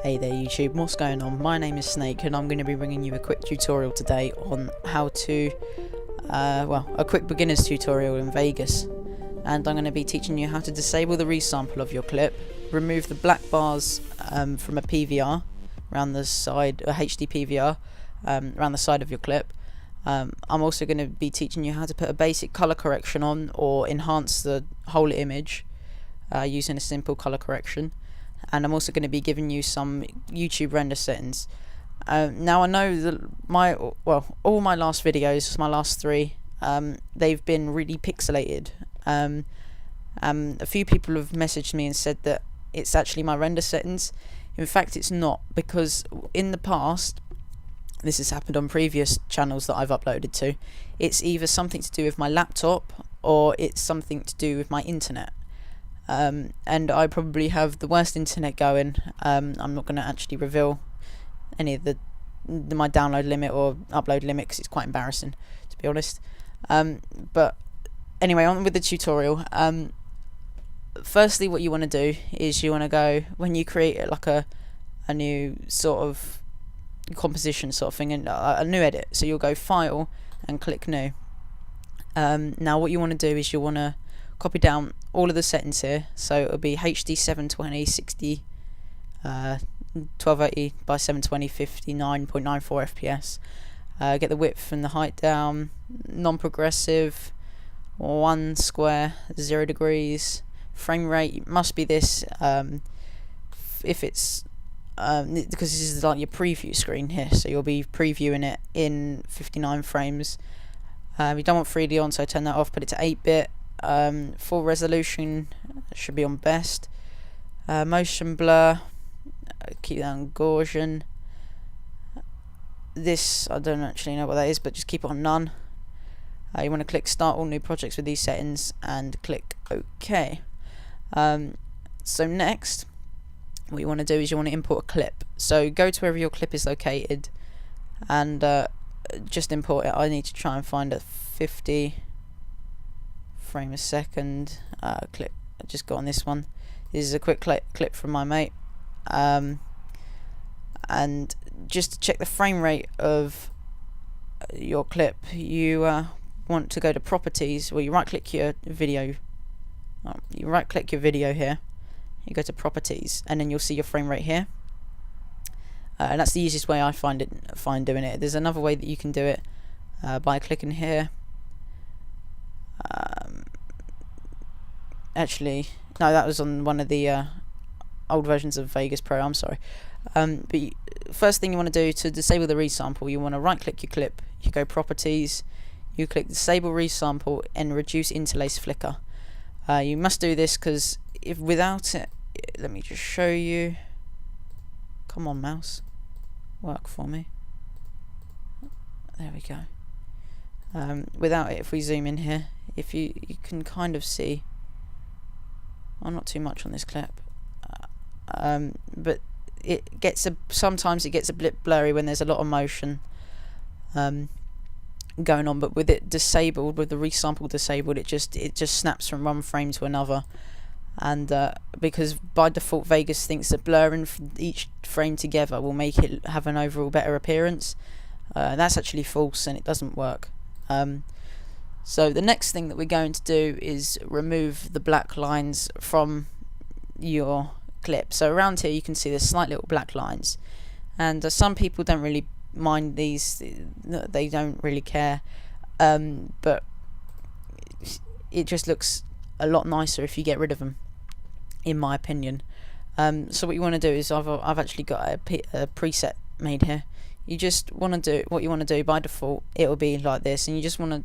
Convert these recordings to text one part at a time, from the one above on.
Hey there YouTube, what's going on? My name is Snake and I'm going to be bringing you a quick tutorial today on how to, a quick beginner's tutorial in Vegas. And I'm going to be teaching you how to disable the resample of your clip, remove the black bars from a PVR around the side, a HD PVR around the side of your clip. I'm also going to be teaching you how to put a basic color correction on or enhance the whole image using a simple color correction. And I'm also going to be giving you some YouTube render settings. Now I know that all my last videos, my last three, they've been really pixelated. A few people have messaged me and said that it's actually my render settings. In fact, it's not, because in the past, this has happened on previous channels that I've uploaded to, it's either something to do with my laptop or it's something to do with my internet. And I probably have the worst internet going. I'm not going to actually reveal any of my download limit or upload limit because it's quite embarrassing, to be honest. But anyway, on with the tutorial. Firstly, what you want to do is you want to go, when you create like a new sort of composition sort of thing, and a new edit, so you'll go File and click New. Now what you want to do is you want to copy down all of the settings here, so it'll be HD 720 60 1280 by 720 59.94 FPS. Get the width and the height down, non-progressive, 1 square, 0 degrees. Frame rate must be this, if it's because this is like your preview screen here, so you'll be previewing it in 59 frames. You don't want 3D on, so turn that off, put it to 8-bit. Full resolution should be on best. Motion blur, keep that on Gaussian. This, I don't actually know what that is, but just keep it on none. You want to click Start All New Projects with these settings and click OK. So next, what you want to do is you want to import a clip. So go to wherever your clip is located and just import it. I need to try and find a 50 frame a second clip. I just got on this one. This is a quick clip from my mate, and just to check the frame rate of your clip, you want to go to Properties, where you right click your video. You right click your video here, you go to Properties, and then you'll see your frame rate here. And that's the easiest way I find doing it. There's another way that you can do it by clicking here. Actually, no, that was on one of the old versions of Vegas Pro, I'm sorry. But first thing you want to do to disable the resample, you want to right click your clip, you go Properties, you click Disable Resample and Reduce Interlace Flicker. You must do this because if without it, let me just show you. Come on, mouse, work for me. There we go. Without it, if we zoom in here, if you can kind of see, well, not too much on this clip, but it gets sometimes it gets a bit blurry when there's a lot of motion going on. But with it disabled, with the resample disabled, it just snaps from one frame to another. And because by default Vegas thinks that blurring each frame together will make it have an overall better appearance, that's actually false and it doesn't work. So the next thing that we're going to do is remove the black lines from your clip. So around here you can see there's slight little black lines, and some people don't really mind these, they don't really care, but it just looks a lot nicer if you get rid of them, in my opinion. So what you want to do is I've actually got a preset made here. You just want to do what you want to do. By default it will be like this, and you just want to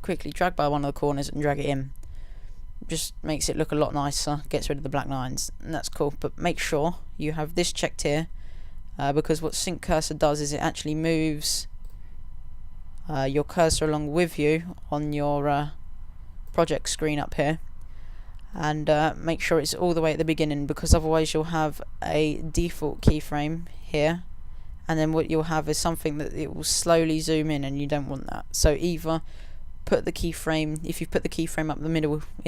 quickly drag by one of the corners and drag it in. Just makes it look a lot nicer, gets rid of the black lines, and that's cool. But make sure you have this checked here, because what Sync Cursor does is it actually moves your cursor along with you on your project screen up here, and make sure it's all the way at the beginning, because otherwise you'll have a default keyframe here, and then what you'll have is something that it will slowly zoom in, and you don't want that. So either put the keyframe, if you've put the keyframe up in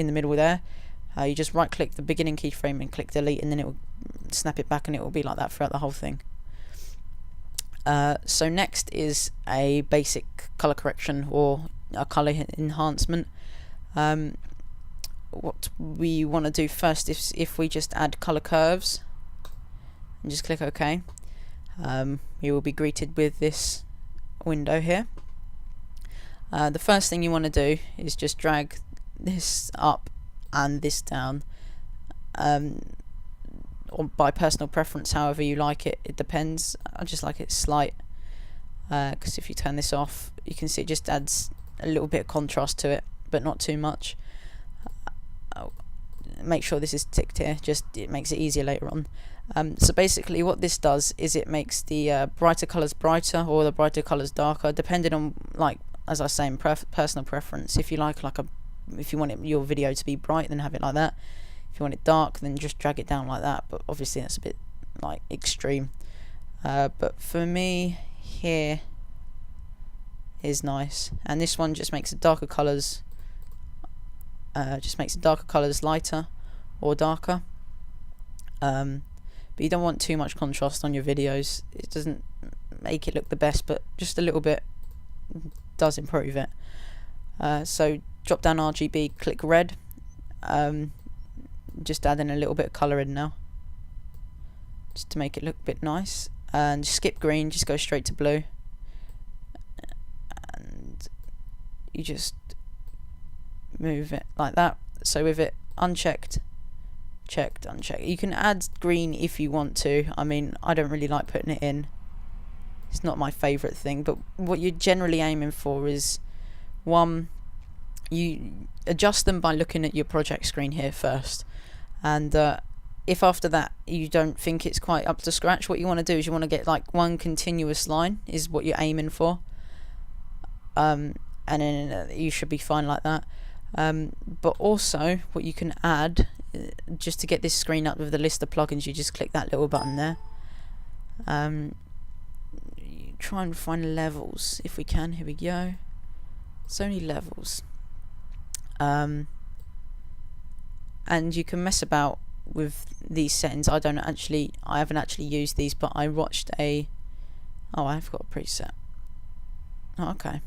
the middle there, You just right click the beginning keyframe and click delete, and then it will snap it back, and it will be like that throughout the whole thing. So next is a basic color correction or a color enhancement. What we want to do first is if we just add color curves and just click OK, you will be greeted with this window here. The first thing you want to do is just drag this up and this down, or by personal preference, however you like it. It depends. I just like it slight, because if you turn this off, you can see it just adds a little bit of contrast to it, but not too much. Make sure this is ticked here, just it makes it easier later on. So basically what this does is it makes the brighter colours brighter, or the brighter colours darker, depending on, like, as I say, in personal preference. If you if you want your video to be bright, then have it like that. If you want it dark, then just drag it down like that, but obviously that's a bit like extreme. But for me, here is nice, and this one just makes the darker colours lighter or darker. But you don't want too much contrast on your videos. It doesn't make it look the best, but just a little bit does improve it. So drop down RGB, click red. Just add in a little bit of colour in now, just to make it look a bit nice. And skip green, just go straight to blue, and you just move it like that. So with it unchecked, checked, unchecked. You can add green if you want to. I mean, I don't really like putting it in. It's not my favourite thing, but what you're generally aiming for is, one, you adjust them by looking at your project screen here first, and if after that you don't think it's quite up to scratch, what you want to do is you want to get like one continuous line is what you're aiming for, and then you should be fine like that. But also what you can add, just to get this screen up with the list of plugins, you just click that little button there. You try and find levels if we can. Here we go. Sony levels. And you can mess about with these settings. I haven't actually used these, but I watched I've got a preset. Oh, okay.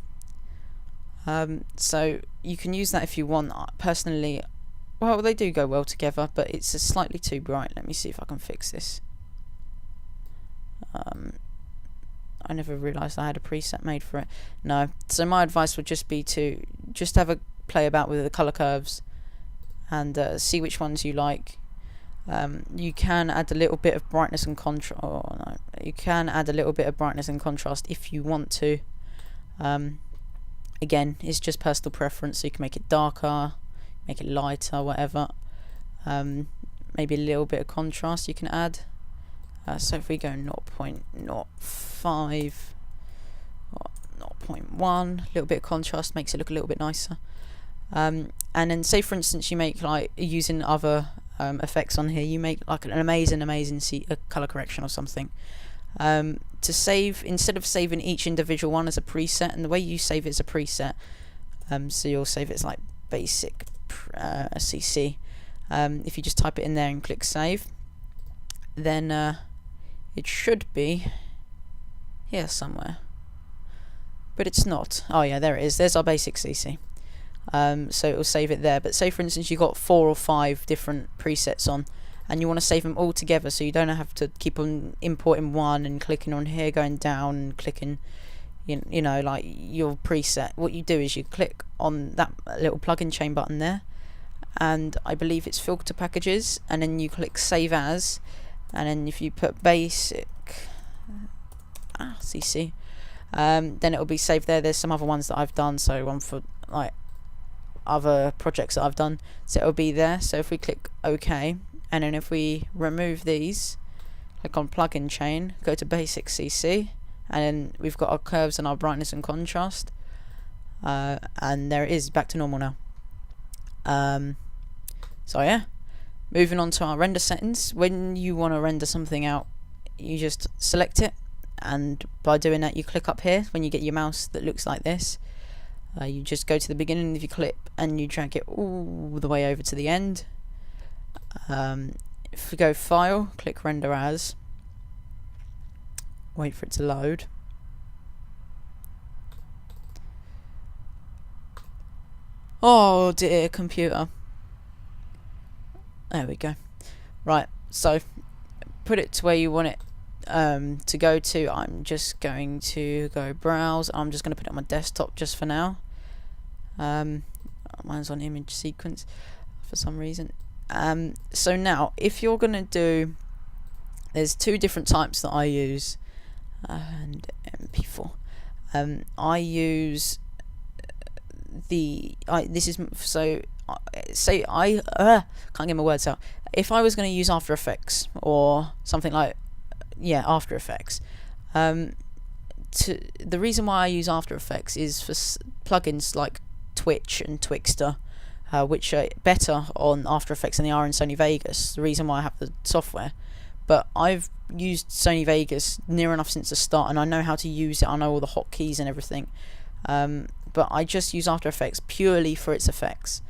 So you can use that if you want. Personally, well, they do go well together, but it's slightly too bright. Let me see if I can fix this. I never realised I had a preset made for it. No, so my advice would just be to just have a play about with the colour curves and see which ones you like. You can add a little bit of brightness and contrast. Oh no, you can add a little bit of brightness and contrast if you want to. Again, it's just personal preference, so you can make it darker, make it lighter, whatever. Maybe a little bit of contrast you can add. So if we go 0.05 or 0.1, a little bit of contrast makes it look a little bit nicer. And then say for instance you make, like, using other effects on here, you make like an amazing color correction or something. To save, instead of saving each individual one as a preset, and the way you save it as a preset, so you'll save it as like basic CC. If you just type it in there and click save, then it should be here somewhere, but it's not. Oh yeah, there it is. There's our basic CC. So it will save it there. But say for instance you got 4 or 5 different presets on, and you want to save them all together, so you don't have to keep on importing one and clicking on here, going down and clicking, you know, like your preset. What you do is you click on that little plugin chain button there, and I believe it's filter packages, and then you click save as, and then if you put basic CC, then it will be saved there. There's some other ones that I've done, so one for like other projects that I've done, so it'll be there. So if we click OK, and then if we remove these, click on plugin chain, go to basic CC, and then we've got our curves and our brightness and contrast, and there it is, back to normal now. So yeah, moving on to our render settings. When you want to render something out, you just select it, and by doing that you click up here. When you get your mouse that looks like this, you just go to the beginning of your clip and you drag it all the way over to the end, If we go File, click Render As, wait for it to load. Oh dear, computer. There we go. Right, so put it to where you want it to go to. I'm just going to go browse. I'm just going to put it on my desktop just for now. Mine's on image sequence for some reason. So now, if you're going to do, there's two different types that I use, and MP4. I use this is so say I can't get my words out. If I was going to use After Effects or something like After Effects, the reason why I use After Effects is for plugins like Twitch and Twixtor, which are better on After Effects than they are in Sony Vegas. The reason why I have the software, but I've used Sony Vegas near enough since the start, and I know how to use it. I know all the hotkeys and everything. But I just use After Effects purely for its effects.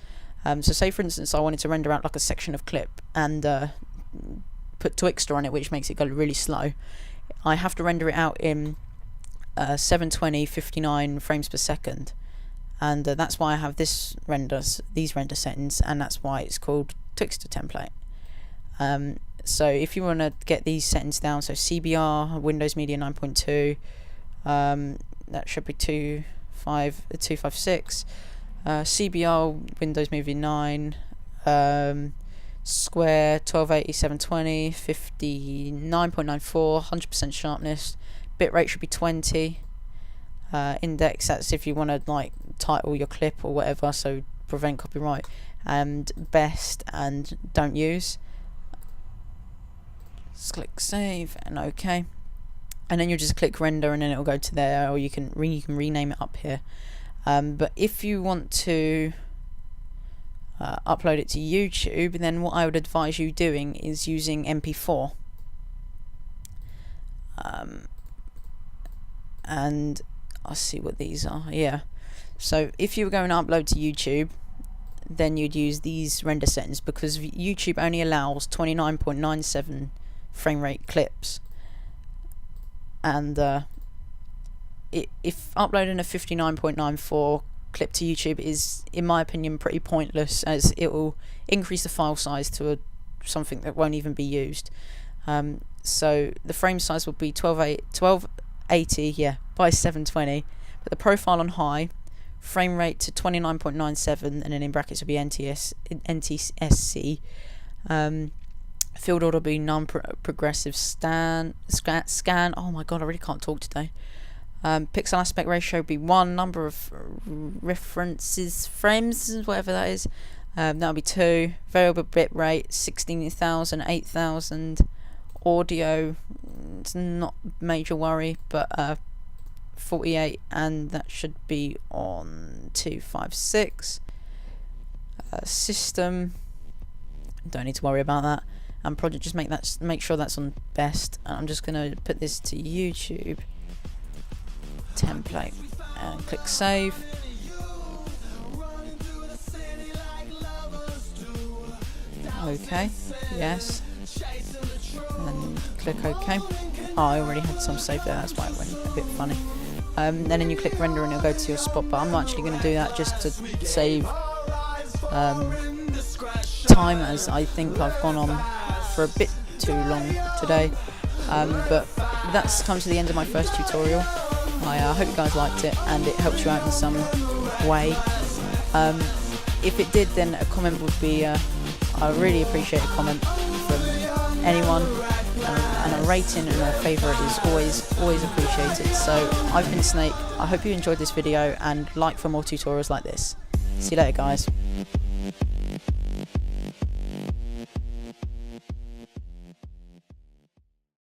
So say for instance I wanted to render out like a section of clip and put Twixtor on it, which makes it go really slow. I have to render it out in 720 59 frames per second, and that's why I have these render settings, and that's why it's called Twixtor template. So if you want to get these settings down, so CBR Windows Media 9.2, that should be 256. CBR Windows Movie 9, Square 1280 720, 59.94, 100% sharpness, bitrate should be 20. Index, that's if you want to like title your clip or whatever, so prevent copyright. And best and don't use. Just click save and OK, and then you just click render, and then it'll go to there, or you can rename it up here. But if you want to upload it to YouTube, then what I would advise you doing is using MP4. And I'll see what these are. Yeah. So if you were going to upload to YouTube, then you'd use these render settings, because YouTube only allows 29.97 frame rate clips. And if uploading a 59.94 clip to YouTube is, in my opinion, pretty pointless, as it will increase the file size to something that won't even be used. So the frame size will be 1280 by 720, but the profile on high, frame rate to 29.97, and then in brackets will be NTSC. Field order will be non-progressive scan. Oh my god, I really can't talk today. Pixel aspect ratio will be 1. Number of references, frames, whatever that is, that'll be 2. Variable bit rate 16,000, 8,000. Audio, it's not major worry, but 48, and that should be on 256. System, don't need to worry about that. And project, just make sure that's on best. And I'm just gonna put this to YouTube template and click save. Okay, yes, and click OK. Oh, I already had some saved there, that's why it went a bit funny. And then you click render and it'll go to your spot, but I'm not actually going to do that, just to save time, as I think I've gone on for a bit too long today. But that's come to the end of my first tutorial. I hope you guys liked it and it helped you out in some way. If it did, then a comment would be, I really appreciate a comment from anyone, and a rating and a favourite is always appreciated. So I've been Snake, I hope you enjoyed this video, and like for more tutorials like this. See you later, guys.